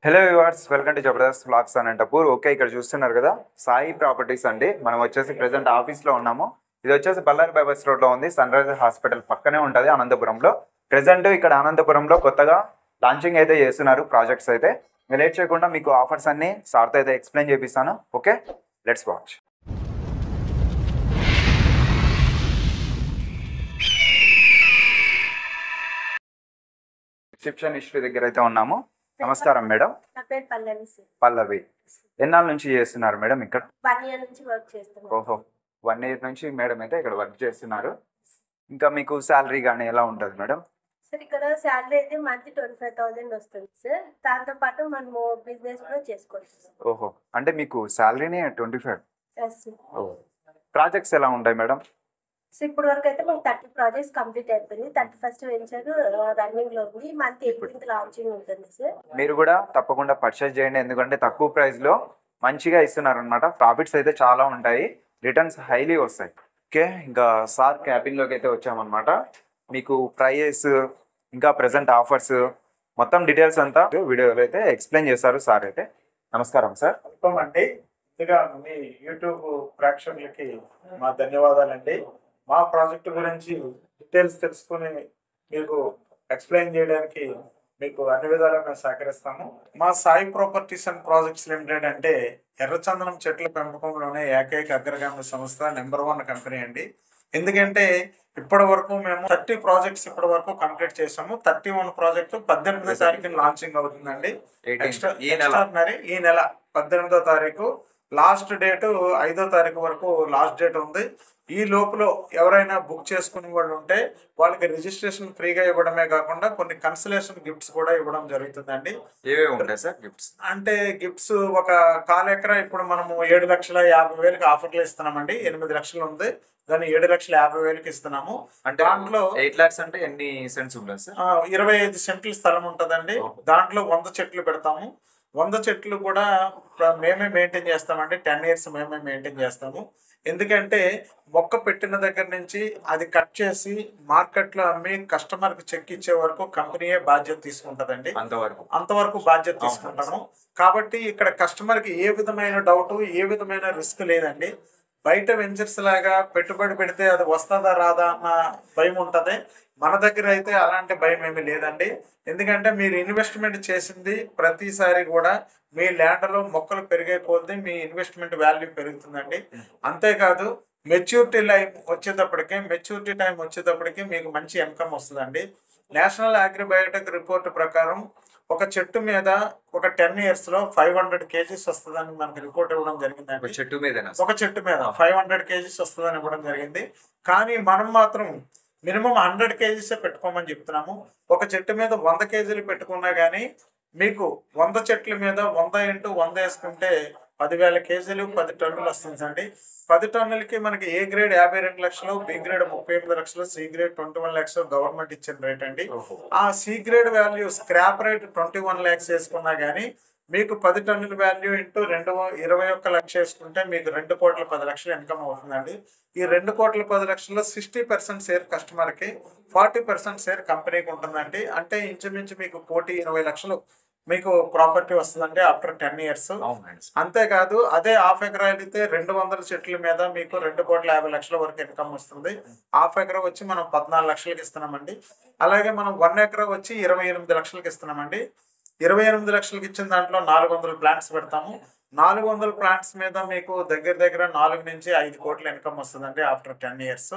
Hello viewers, welcome to Jabardasth vlogs Anantapur. Okay, ఇక్కడ చూస్తున్నారు కదా సాయి ప్రాపర్టీస్ అండి. మనం వచ్చేసి ప్రెసెంట్ ఆఫీస్లో ఉన్నాము. ఇది వచ్చేసి బళ్ళారి బైపాస్ రోడ్లో ఉంది. సన్ రైజ్ హాస్పిటల్ పక్కనే ఉంటుంది అనంతపురంలో. ప్రెసెంట్ ఇక్కడ అనంతపురంలో కొత్తగా లాంచింగ్ అయితే చేస్తున్నారు ప్రాజెక్ట్స్ అయితే. లేట్ చేయకుండా మీకు ఆఫర్స్ అన్ని సార్తో అయితే ఎక్స్ప్లెయిన్ చేపిస్తాను. Okay, let's watch. Reception history దగ్గర అయితే ఉన్నాము. నమస్కారం మేడం. నా పేరు పల్లవి సార్. పల్లవి, ఎన్నాళ్ళ నుంచి చేస్తున్నారు మేడం ఇక్కడ? 1 year నుంచి వర్క్ చేస్తున్నాను. ఓహో, 1 year నుంచి మేడం అయితే ఇక్కడ వర్క్ చేస్తున్నారు. ఇంకా మీకు శాలరీ కానీ ఎలా ఉంటుంది మేడం? సార్ ఇక్కడ శాలరీ అయితే మంత్లీ 25,000 వస్తుంది సార్. దాంతో పాటు మనము బిజినెస్ కూడా చేసుకోవచ్చు సార్. ఓహో, అంటే మీకు శాలరీనే 25. Yes sir. ఓహో, ప్రాజెక్ట్స్ ఎలా ఉంటాయి మేడం? సో ఇప్పుడు వరకు అయితే మనకు 30 ప్రాజెక్ట్స్ కంప్లీట్ అయిపోయింది. 31st వెంచర్ రన్నింగ్ లో ఉంది. మంత్ 18th లాంచింగ్ ఉంటుంది సార్. మీరు కూడా తప్పకుండా పర్చేస్ చేయండి, ఎందుకంటే తక్కువ ప్రైస్లో మంచిగా ఇస్తున్నారు అనమాట. ప్రాఫిట్స్ అయితే చాలా ఉంటాయి, రిటర్న్స్ హైలీ వస్తాయి. ఓకే, ఇంకా సార్ క్యాబిన్లోకి అయితే వచ్చామన్నమాట. మీకు ప్రైస్ ఇంకా ప్రెసెంట్ ఆఫర్స్ మొత్తం డీటెయిల్స్ అంతా వీడియోలో అయితే ఎక్స్ప్లెయిన్ చేస్తారు సార్ అయితే. నమస్కారం సార్. వెల్కమ్ అండి. ముందుగా మీ యూట్యూబ్ ప్రేక్షకులకి మా ధన్యవాదాలండి. మా ప్రాజెక్టు గురించి డీటెయిల్స్ తెలుసుకుని మీకు ఎక్స్ప్లెయిన్ చేయడానికి మీకు అన్ని విధాలుగా మేము సహకరిస్తాము. మా Sai properties and projects limited అంటే ఎర్రచందనం చెట్ల పెంపకంలోనే ఏకైక అగ్రగామి సంస్థ, నెంబర్ 1 కంపెనీ అండి. ఎందుకంటే ఇప్పటి వరకు మేము 30 ప్రాజెక్ట్స్ ఇప్పటి వరకు కంప్లీట్ చేసాము. 31 ప్రాజెక్టు 18వ తారీఖున లాంచింగ్ అవుతుందండి. ఈ నెల 18వ తారీఖు లాస్ట్ డేటు. 5వ తారీఖు వరకు లాస్ట్ డేట్ ఉంది. ఈ లోపల ఎవరైనా బుక్ చేసుకునే వాళ్ళు ఉంటే వాళ్ళకి రిజిస్ట్రేషన్ ఫ్రీగా ఇవ్వడమే కాకుండా కొన్ని కన్సలేషన్ గిఫ్ట్స్ కూడా ఇవ్వడం జరుగుతుందండి. ఏవేవి ఉంటాయి సార్ గిఫ్ట్స్? అంటే గిఫ్ట్స్ ఒక 1/4 ఎకరా ఇప్పుడు మనము 7,50,000 ఆఫర్లు ఇస్తున్నామండి. 8 లక్షలు ఉంది, దాన్ని 7,50,000 ఇస్తున్నాము. అంటే దాంట్లో 8 lakhs అంటే ఎన్ని సెంట్స్ ఉంటుంది సార్? 25 సెంట్ల స్థలం ఉంటుందండి. దాంట్లో 100 చెట్లు పెడతాము. 100 చెట్లు కూడా మేమే మెయింటైన్ చేస్తామండి. 10 years మేమే మెయింటైన్ చేస్తాము. ఎందుకంటే మొక్క పెట్టిన దగ్గర నుంచి అది కట్ చేసి మార్కెట్లో అమ్మి కస్టమర్కి చెక్ ఇచ్చే వరకు కంపెనీయే బాధ్యత తీసుకుంటుందండి. అంతవరకు బాధ్యత తీసుకుంటాము. కాబట్టి ఇక్కడ కస్టమర్కి ఏ విధమైన డౌట్, ఏ విధమైన రిస్క్ లేదండి. బయట వెంచర్స్ లాగా పెట్టుబడి పెడితే అది వస్తుందా రాదా అన్న భయం ఉంటుంది. మన దగ్గర అయితే అలాంటి భయం ఏమీ లేదండి. ఎందుకంటే మీరు ఇన్వెస్ట్మెంట్ చేసింది ప్రతిసారి కూడా మీ ల్యాండ్లో మొక్కలు పెరిగే కొద్దీ మీ ఇన్వెస్ట్మెంట్ వాల్యూ పెరుగుతుందండి. అంతేకాదు మెచ్యూరిటీ టైం వచ్చేటప్పటికి మీకు మంచి ఇన్కమ్ వస్తుందండి. నేషనల్ అగ్రిబయోటిక్ రిపోర్ట్ ప్రకారం ఒక చెట్టు మీద ఒక 10 years లో 500 kgs వస్తుందని మనకి రిపోర్ట్ ఇవ్వడం జరిగిందండి. ఒక చెట్టు మీద 500 kgs వస్తుందని ఇవ్వడం జరిగింది. కానీ మనం మాత్రం మినిమం 100 kgs పెట్టుకోమని చెప్తున్నాము. ఒక చెట్టు మీద 100 kg పెట్టుకున్నా కానీ మీకు 100 చెట్ల మీద 100 × 100 వేసుకుంటే 10,000 kgs 10 టన్నులు వస్తుందండి. 10 టన్నులకి మనకి ఏ గ్రేడ్ 52 లక్షలు, బి గ్రేడ్ 38 లక్షలు, సి గ్రేడ్ 21 lakhs గవర్నమెంట్ ఇచ్చిన రేట్ అండి. ఆ C grade value scrap rate 21 lakhs వేసుకున్నా కానీ మీకు 10 టన్నుల వాల్యూ ఇంటూ 21 లక్షలు వేసుకుంటే మీకు 2,10,00,000 ఇన్కమ్ అవుతుందండి. ఈ 2,10,00,000లో 60% షేర్ కస్టమర్కి, 40% షేర్ కంపెనీకి ఉంటుందండి. అంటే ఇంచుమించు మీకు 1,20,00,000 మీకు ప్రాపర్టీ వస్తుందండి ఆఫ్టర్ 10 years. అంతేకాదు అదే హాఫ్ ఎకరా అయితే 200 చెట్ల మీద మీకు 2,50,00,000 వరకు ఇన్కమ్ వస్తుంది. హాఫ్ ఎకరా వచ్చి మనం 14 లక్షలకి ఇస్తున్నామండి. అలాగే మనం 1 ఎకరా వచ్చి 28 లక్షలకి ఇస్తున్నామండి. 28 లక్షలకి ఇచ్చిన దాంట్లో 400 ప్లాంట్స్ పెడతాము. 400 ప్లాంట్స్ మీద మీకు దగ్గర 4 నుంచి 5 కోట్ల ఇన్కమ్ వస్తుందండి ఆఫ్టర్ 10 years.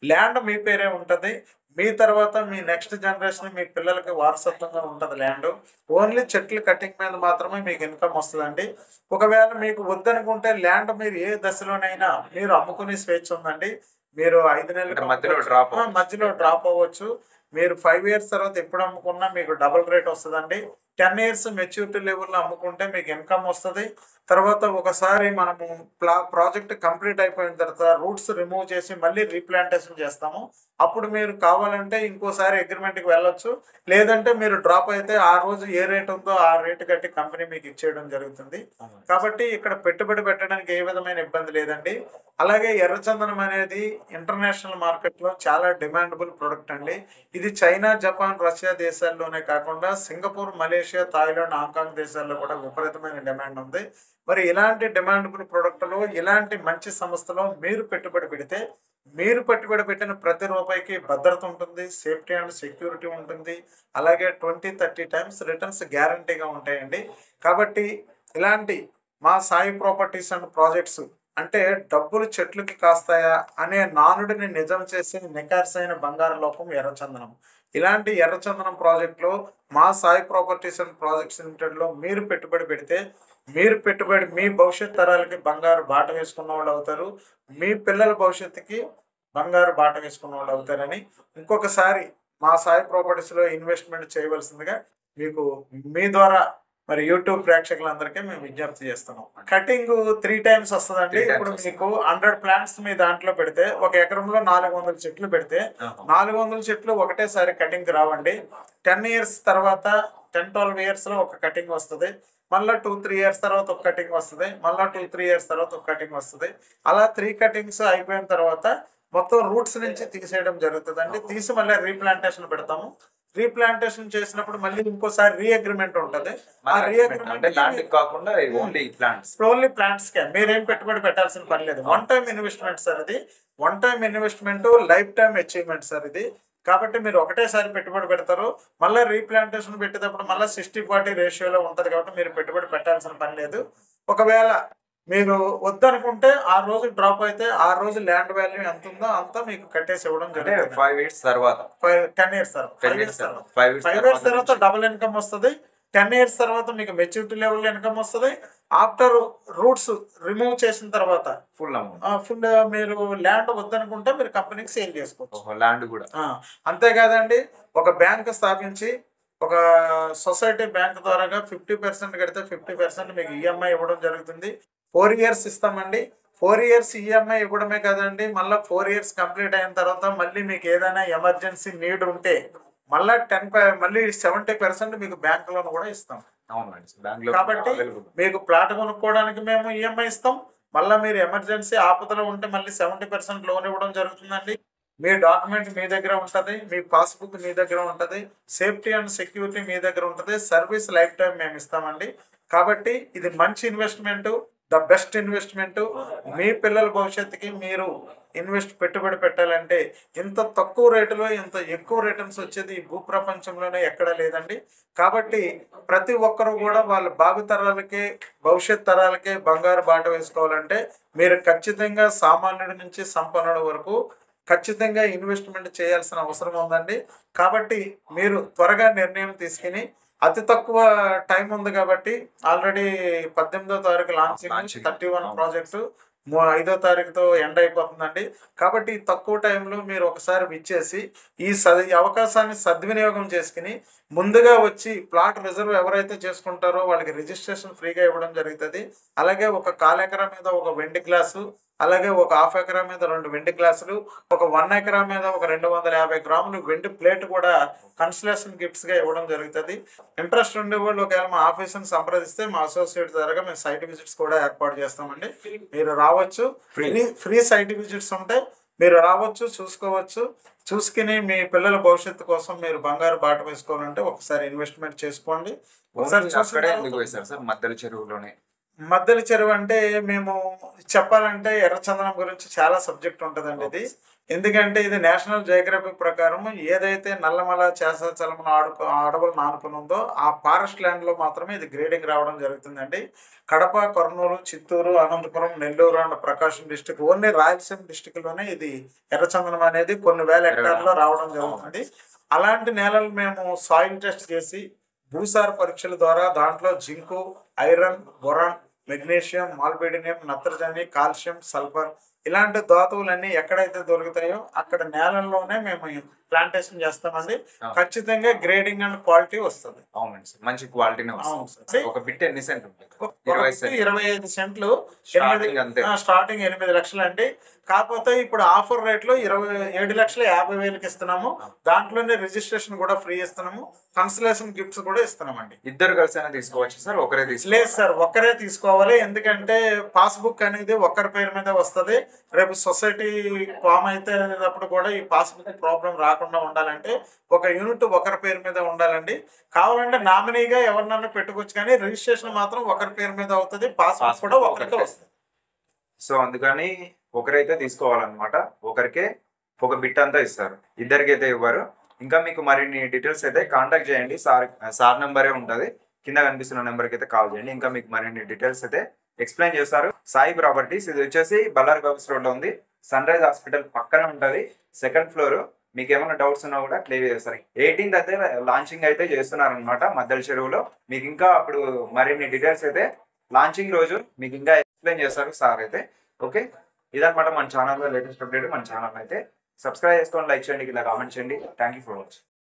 ల్యాండ్ మీ పేరే ఉంటుంది. మీ తర్వాత మీ నెక్స్ట్ జనరేషన్ మీ పిల్లలకి వారసత్వంగా ఉంటుంది ల్యాండ్. ఓన్లీ చెట్లు కటింగ్ మీద మాత్రమే మీకు ఇన్కమ్ వస్తుందండి. ఒకవేళ మీకు వద్దనుకుంటే ల్యాండ్ మీరు ఏ దశలోనైనా మీరు అమ్ముకునే స్వేచ్ఛ ఉందండి. మీరు 5 నెలల మధ్యలో డ్రాప్ అవ్వచ్చు. మీరు 5 years తర్వాత ఎప్పుడు అమ్ముకున్నా మీకు డబుల్ రేట్ వస్తుందండి. 10 years మెచ్యూరిటీ లెవెల్లో అమ్ముకుంటే మీకు ఇన్కమ్ వస్తుంది. తర్వాత ఒకసారి మనము ప్రాజెక్ట్ కంప్లీట్ అయిపోయిన తర్వాత రూట్స్ రిమూవ్ చేసి మళ్ళీ రీప్లాంటేషన్ చేస్తాము. అప్పుడు మీరు కావాలంటే ఇంకోసారి అగ్రిమెంట్కి వెళ్ళొచ్చు. లేదంటే మీరు డ్రాప్ అయితే ఆ రోజు ఏ రేట్ ఉందో ఆ రేటు కట్టి కంపెనీ మీకు ఇచ్చేయడం జరుగుతుంది. కాబట్టి ఇక్కడ పెట్టుబడి పెట్టడానికి ఏ విధమైన ఇబ్బంది లేదండి. అలాగే ఎర్రచందనం అనేది ఇంటర్నేషనల్ మార్కెట్లో చాలా డిమాండబుల్ ప్రొడక్ట్ అండి. ఇది చైనా, జపాన్, రష్యా దేశాల్లోనే కాకుండా Singapore, Malaysia Malaysia, Thailand, Hong Kong దేశాల్లో కూడా విపరీతమైన డిమాండ్ ఉంది. మరి ఇలాంటి డిమాండబుల్ ప్రొడక్టులు, ఇలాంటి మంచి సంస్థలో మీరు పెట్టుబడి పెడితే మీరు పెట్టుబడి పెట్టిన ప్రతి రూపాయికి భద్రత ఉంటుంది, సేఫ్టీ అండ్ సెక్యూరిటీ ఉంటుంది, అలాగే 20-30 టైమ్స్ రిటర్న్స్ గ్యారంటీగా ఉంటాయండి. కాబట్టి ఇలాంటి మా సాయి ప్రాపర్టీస్ అండ్ ప్రాజెక్ట్స్ అంటే డబ్బులు చెట్లుకి కాస్తాయా అనే నానుడిని నిజం చేసే నికార్సైన బంగారు లోకం ఎర్రచందనం. ఇలాంటి ఎర్రచందనం ప్రాజెక్టులో మా సాయి ప్రాపర్టీస్ అండ్ ప్రాజెక్ట్స్ లిమిటెడ్లో మీరు పెట్టుబడి పెడితే మీ భవిష్యత్ తరాలకి బంగారు బాట వేసుకున్న వాళ్ళు అవుతారు, మీ పిల్లల భవిష్యత్తుకి బంగారు బాట వేసుకున్న వాళ్ళు అవుతారని ఇంకొకసారి మా సాయి ప్రాపర్టీస్లో ఇన్వెస్ట్మెంట్ చేయవలసిందిగా మీకు మీ ద్వారా మరి యూట్యూబ్ ప్రేక్షకులందరికీ మేము విజ్ఞప్తి చేస్తున్నాం. కటింగ్ 3 టైమ్స్ వస్తుందండి. ఇప్పుడు మీకు 100 ప్లాంట్స్ మీ దాంట్లో పెడితే, ఒక ఎకరంలో 400 చెట్లు పెడితే 400 చెట్లు ఒకటేసారి కటింగ్ రావండి. 10 ఇయర్స్ తర్వాత 10-12 ఇయర్స్ లో ఒక కటింగ్ వస్తుంది, మళ్ళీ 2-3 ఇయర్స్ తర్వాత ఒక కటింగ్ వస్తుంది, మళ్ళీ 2-3 ఇయర్స్ తర్వాత ఒక కటింగ్ వస్తుంది. అలా 3 కటింగ్స్ అయిపోయిన తర్వాత మొత్తం రూట్స్ నుంచి తీసేయడం జరుగుతుందండి. తీసి మళ్ళీ రీప్లాంటేషన్ పెడతాము. రీప్లాంటేషన్ చేసినప్పుడు మళ్ళీ ఇంకోసారి రీ అగ్రిమెంట్ ఉంటుంది. ఆ రీ అగ్రిమెంట్ కాకుండా ఓన్లీ ప్లాంట్స్ కే మీరేం పెట్టుబడి పెట్టాల్సిన పని లేదు. వన్ టైం ఇన్వెస్ట్మెంట్ సార్ ఇది. One time investment, life time achievement sir ఇది. కాబట్టి మీరు ఒకటేసారి పెట్టుబడి పెడతారు, మళ్ళీ రీప్లాంటేషన్ పెట్టేటప్పుడు మళ్ళీ 60-40 రేషియోలో ఉంటుంది. కాబట్టి మీరు పెట్టుబడి పెట్టాల్సిన పని లేదు. ఒకవేళ మీరు వద్దనుకుంటే ఆ రోజు డ్రాప్ అయితే ఆ రోజు ల్యాండ్ వాల్యూ ఎంత ఉందో అంతా మీకు కట్టేసి ఇవ్వడం జరుగుతుంది. 5 ఇయర్స్ తర్వాత 10 ఇయర్స్ తర్వాత 5 ఇయర్స్ తర్వాత డబుల్ ఇన్కమ్ వస్తుంది. 10 ఇయర్స్ తర్వాత మీకు మెచ్యూరిటీ లెవెల్ ఇన్కమ్ వస్తుంది. ఆఫ్టర్ రూట్స్ రిమూవ్ చేసిన తర్వాత ఫుల్ మీరు ల్యాండ్ వద్దనుకుంటే మీరు కంపెనీకి సేల్ చేసుకోవచ్చు. ల్యాండ్ కూడా అంతేకాదండి, ఒక బ్యాంక్ స్థాపించి ఒక సొసైటీ బ్యాంక్ ద్వారాగా 50% కడితే 50% మీకు ఈఎంఐ ఇవ్వడం జరుగుతుంది. 4 ఇయర్స్ ఇస్తామండి. 4 ఇయర్స్ ఈఎంఐ ఇవ్వడమే కదండి, మళ్ళీ 4 ఇయర్స్ కంప్లీట్ అయిన తర్వాత మళ్ళీ మీకు ఏదైనా ఎమర్జెన్సీ నీడ్ ఉంటే మళ్ళీ 70% మీకు బ్యాంక్ లోన్ కూడా ఇస్తాం. కాబట్టి మీకు ప్లాట్ కొనుక్కోవడానికి మేము ఈఎంఐ ఇస్తాం, మళ్ళీ మీరు ఎమర్జెన్సీ ఆపదలో ఉంటే మళ్ళీ 70% లోన్ ఇవ్వడం జరుగుతుందండి. మీ డాక్యుమెంట్ మీ దగ్గర ఉంటుంది, మీ పాస్బుక్ మీ దగ్గర ఉంటుంది, సేఫ్టీ అండ్ సెక్యూరిటీ మీ దగ్గర ఉంటుంది, సర్వీస్ లైఫ్ టైం మేము ఇస్తామండి. కాబట్టి ఇది మంచి ఇన్వెస్ట్మెంట్, ద బెస్ట్ ఇన్వెస్ట్మెంట్. మీ పిల్లల భవిష్యత్తుకి మీరు పెట్టుబడి పెట్టాలంటే ఇంత తక్కువ రేటులో ఇంత ఎక్కువ రిటర్న్స్ వచ్చేది ఈ భూప్రపంచంలోనే ఎక్కడా లేదండి. కాబట్టి ప్రతి ఒక్కరు కూడా వాళ్ళ భావితరాలకే భవిష్యత్ తరాలకే బంగారు బాట వేసుకోవాలంటే మీరు ఖచ్చితంగా సామాన్యుడి నుంచి సంపన్నుడి వరకు ఖచ్చితంగా ఇన్వెస్ట్మెంట్ చేయాల్సిన అవసరం ఉందండి. కాబట్టి మీరు త్వరగా నిర్ణయం తీసుకుని, అతి తక్కువ టైం ఉంది కాబట్టి ఆల్రెడీ 18వ తారీఖు లాంచింగ్, 31 ప్రాజెక్టు 5వ తారీఖుతో ఎండ్ అయిపోతుందండి. కాబట్టి తక్కువ టైంలో మీరు ఒకసారి విచ్చేసి ఈ అవకాశాన్ని సద్వినియోగం చేసుకుని ముందుగా వచ్చి ప్లాట్ రిజర్వ్ ఎవరైతే చేసుకుంటారో వాళ్ళకి రిజిస్ట్రేషన్ ఫ్రీగా ఇవ్వడం జరుగుతుంది. అలాగే ఒక 1/4 ఎకరా మీద ఒక వెండి గ్లాసు, అలాగే ఒక 1/2 ఎకరా మీద 2 వెండి గ్లాసులు, ఒక 1 ఎకరా మీద ఒక 250 గ్రాములు వెండి ప్లేట్ కూడా కన్సలేషన్ గిఫ్ట్స్ గా ఇవ్వడం జరుగుతుంది. ఇంట్రెస్ట్ ఉండే వాళ్ళు ఒకవేళ మా ఆఫీస్ని సంప్రదిస్తే మా అసోసియేట్ ద్వారా మేము సైట్ విజిట్స్ కూడా ఏర్పాటు చేస్తామండి. మీరు రావచ్చు, ఫ్రీ సైట్ విజిట్స్ ఉంటాయి, మీరు రావచ్చు, చూసుకోవచ్చు. చూసుకుని మీ పిల్లల భవిష్యత్తు కోసం మీరు బంగారు బాట వేసుకోవాలంటే ఒకసారి ఇన్వెస్ట్మెంట్ చేసుకోండి. మద్దెల చెరువు అంటే మేము చెప్పాలంటే ఎర్రచందనం గురించి చాలా సబ్జెక్ట్ ఉంటుందండి ఇది. ఎందుకంటే ఇది నేషనల్ జియోగ్రఫీ ప్రకారం ఏదైతే నల్లమల చేసచలమల అడవులను ఆనుకుని ఆ ఫారెస్ట్ ల్యాండ్లో మాత్రమే ఇది గ్రేడింగ్ రావడం జరుగుతుందండి. Kadapa, Kurnool, Chittoor, Anantapuram, Nellore and Prakasam district, only Rayalaseema డిస్టిక్లోనే ఇది ఎర్రచందనం అనేది కొన్ని వేల హెక్టార్లో రావడం జరుగుతుంది. అలాంటి నేలలు మేము సాయిల్ టెస్ట్ చేసి భూసార పరీక్షల ద్వారా దాంట్లో జింకు, ఐరన్, బొరాన్, మెగ్నీషియం, మాల్బిడినియం, నత్రజని, కాల్షియం, సల్ఫర్ ఇలాంటి ధాతువులన్నీ ఎక్కడైతే దొరుకుతాయో అక్కడ నేలల్లోనే మేము ప్లాంటేషన్ చేస్తామండి. ఖచ్చితంగా గ్రేడింగ్ అండ్ క్వాలిటీ వస్తుంది. మంచి క్వాలిటీనే వస్తుంది. ఒక బిట్ ఎన్ని సెంట్లు? 25 సెంట్లు, స్టార్టింగ్ 8 లక్షలు అండి. కాకపోతే ఇప్పుడు ఆఫర్ రేట్లో 27,50,000కి ఇస్తున్నాము. దాంట్లోనే రిజిస్ట్రేషన్ కూడా ఫ్రీ ఇస్తున్నాము, కన్సలేషన్ గిఫ్ట్స్ కూడా ఇస్తున్నామండి. ఇద్దరు కలిసి తీసుకోవచ్చు సార్, ఒకరే లేదు సార్, ఒక్కరే తీసుకోవాలి. ఎందుకంటే పాస్బుక్ అనేది ఒక్కరి పేరు మీద వస్తుంది. రేపు సొసైటీ ఫామ్ అయితే అప్పుడు కూడా ఈ పాస్బుక్ ప్రాబ్లం రాకుండా ఉండాలంటే ఒక యూనిట్ ఒకరి పేరు మీద ఉండాలండి. కావాలంటే నామినీగా ఎవరినైనా పెట్టుకోవచ్చు, కానీ రిజిస్ట్రేషన్ మాత్రం ఒకరి పేరు మీద అవుతుంది, పాస్బుక్ కూడా ఒకరికే వస్తుంది. సో అందుకని ఒకరైతే తీసుకోవాలన్నమాట. ఒకరికే ఒక బిట్ అంతా ఇస్తారు, ఇద్దరికైతే ఇవ్వరు. ఇంకా మీకు మరిన్ని డీటెయిల్స్ అయితే కాంటాక్ట్ చేయండి. సార్ నెంబరే ఉంటుంది, కింద కనిపిస్తున్న నెంబర్కి అయితే కాల్ చేయండి. ఇంకా మీకు మరిన్ని డీటెయిల్స్ అయితే ఎక్స్ప్లెయిన్ చేస్తారు. సాయి ప్రాపర్టీస్, ఇది వచ్చేసి బల్లారి బైపాస్ రోడ్ లో ఉంది, సన్ రైజ్ హాస్పిటల్ పక్కనే ఉంటుంది, 2nd ఫ్లోర్. మీకు ఏమైనా డౌట్స్ ఉన్నా కూడా క్లియర్ చేస్తారు. 18th అయితే లాంచింగ్ అయితే చేస్తున్నారు అనమాట మద్దెల చెరువులో. మీకు ఇంకా అప్పుడు మరిన్ని డీటెయిల్స్ అయితే లాంచింగ్ రోజు మీకు ఇంకా ఎక్స్ప్లెయిన్ చేస్తారు సార్ అయితే. ఓకే, ఇదనమాట మన ఛానల్లో లేటెస్ట్ అప్డేట్. మన ఛానల్ అయితే సబ్స్క్రైబ్ చేసుకోండి, లైక్ చేయండి, ఇలా కామెంట్ చేయండి. Thank you for watching.